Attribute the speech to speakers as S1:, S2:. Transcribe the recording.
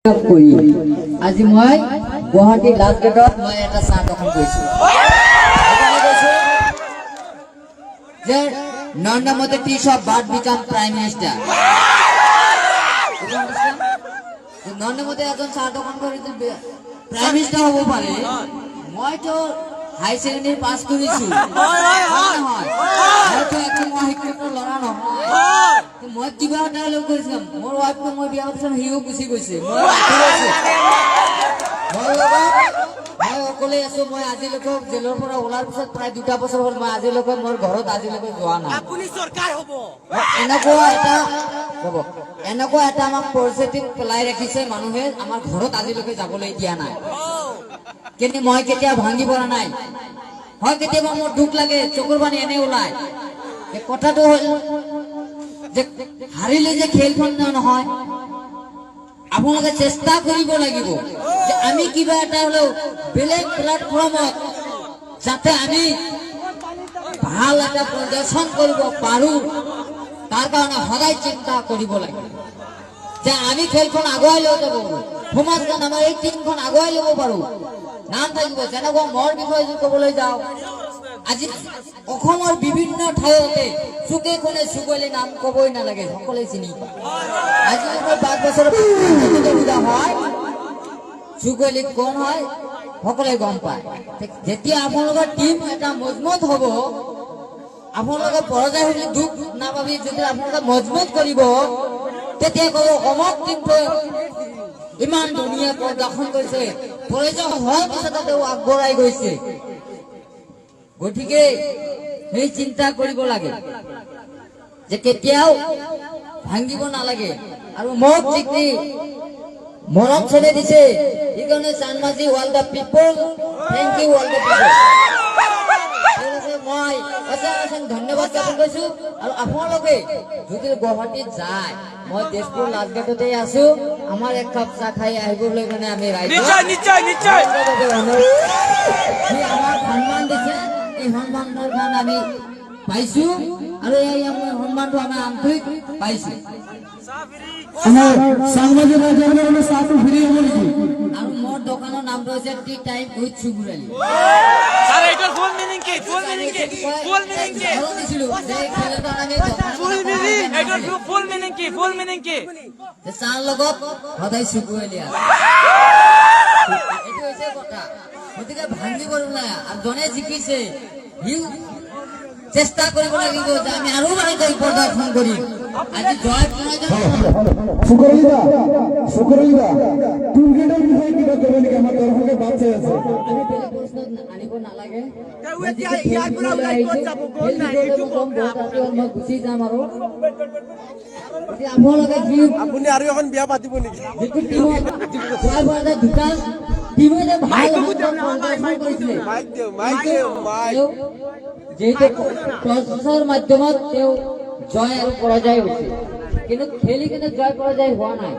S1: আজি মই গুৱাহাটী লাষ্ট গেটত মই এটা চাহ দোকান কৰিছো যে নৰেন্দ্ৰ মোদী টিচ of bird became prime minister Narendra Modi এজন চাহ দোকান কৰি প্ৰাইম মিনিষ্টাৰ হ'ব পাৰে মইতো হাই ছেকেণ্ডাৰী পাছ কৰিছো মইতো একদম শিক্ষিত ল'ৰা নহয় মই কিবা এটা লৈ কৰিছিলাম মোৰ ৱাইফটো মই বিয়া পাতিছিলাম সিও গুচি গৈছে মই অকলে আছো মই আজিলৈকে জেলৰ পৰা ওলাৰ পিছত প্ৰায় 2টা বছৰ হ'ল মই আজিলৈকে মোৰ ঘৰত আজিলৈকে যোৱা নাই আপুনি চৰকাৰ হ'ব এনেকুৱা এটা আমাক পৰিস্থিতি পেলাই ৰাখিছে মানুহে আমাৰ ঘৰত আজিলৈকে যাবলৈ দিয়া নাই কিন্তু মই কেতিয়া ভাঙি পৰা নাই হয় কেতিয়াবা মোৰ দুখ লাগে চকুৰ পানী এনে ওলাই কথাটো হ'ল যে হাৰিলে যে খেলখন নহয় আপোনালোকে চেষ্টা কৰিব লাগিব যে আমি কিবা এটা হলেও বেলেগ প্লেটফৰ্মত যাতে আমি ভাল এটা প্ৰদৰ্শন কৰিব পাৰো তাৰ কাৰণে সদায় চিন্তা কৰিব লাগিব যে আমি খেলখন আগুৱাই লৈ যাব সমাজখন আমাৰ এই টিমখন আগুৱাই ল'ব পাৰো নাম থাকিব যেনেকুৱা মোৰ বিষয়ে যদি ক'বলৈ যাওঁ আজি অসমৰ বিভিন্ন ঠাইতে চুকে কোণে চুকলি নাম ক'বই নালাগে সকলোৱে চিনি পায় আজি 5 বছৰ হয় চুকলি কোন হয় সকলোৱে গম পায় যেতিয়া আপোনালোকৰ টিম এটা মজবুত হ'ব আপোনালোকে পৰাজয় হ'লে দুখ নাপাবি যদি আপোনালোকে মজবুত কৰিব তেতিয়া ক'ব অমক টিমটো ইমান ধুনীয়া প্ৰদৰ্শন কৰিছে পৰাজয় হোৱাৰ পিছত তেওঁ আগবঢ়াই গৈছে গতিকে সেই চিন্তা কৰিব লাগে যে কেতিয়াও ভাঙিব নালাগে আৰু মোক যিখিনি মৰম চেনে দিছে সেইকাৰণে চানমাজি all the people thank you all the people মই অশেষ ধন্যবাদ জ্ঞাপন কৰিছো আৰু আপোনালোকে যদি গুৱাহাটীত যায় মই তেজপুৰ লাষ্ট গেটতে আছো আমাৰ এক কাপ চাহ খাই আহিবলৈ কাৰণে আমি ৰাইজ আমাৰ সন্মান দিছে এই সন্মানৰ কাৰণে আমি পাইছো আৰু এই আমাৰ সন্মানটো আমি আন্তৰিক পাইছো আৰু মোৰ দোকানৰ নামটো হৈছে টি টাইম উইথ চুবুৰালি চাহ লগত সদায় চুবুৰালি এইটো হৈছে কথা গতিকে ভাঙিব নালাগে আৰু জনে জিকিছে সিও চেষ্টা কৰিব লাগিব যে আমি আৰু ভালকৈ প্ৰদৰ্শন কৰিম আজি জয় আমি বেলেগ প্ৰশ্ন আনিব নালাগে মই গুচি যাম আৰু আপোনালোকে
S2: আপুনি আৰু এখন বিয়া পাতিব নেকি
S1: দুটা টিমে ভাল প্ৰদৰ্শন কৰিছিলে যিহেতু প্ৰচেছৰ মাধ্যমত তেওঁ জয় আৰু পৰাজয় হৈছে কিন্তু খেলি কিন্তু জয় পৰাজয় হোৱা নাই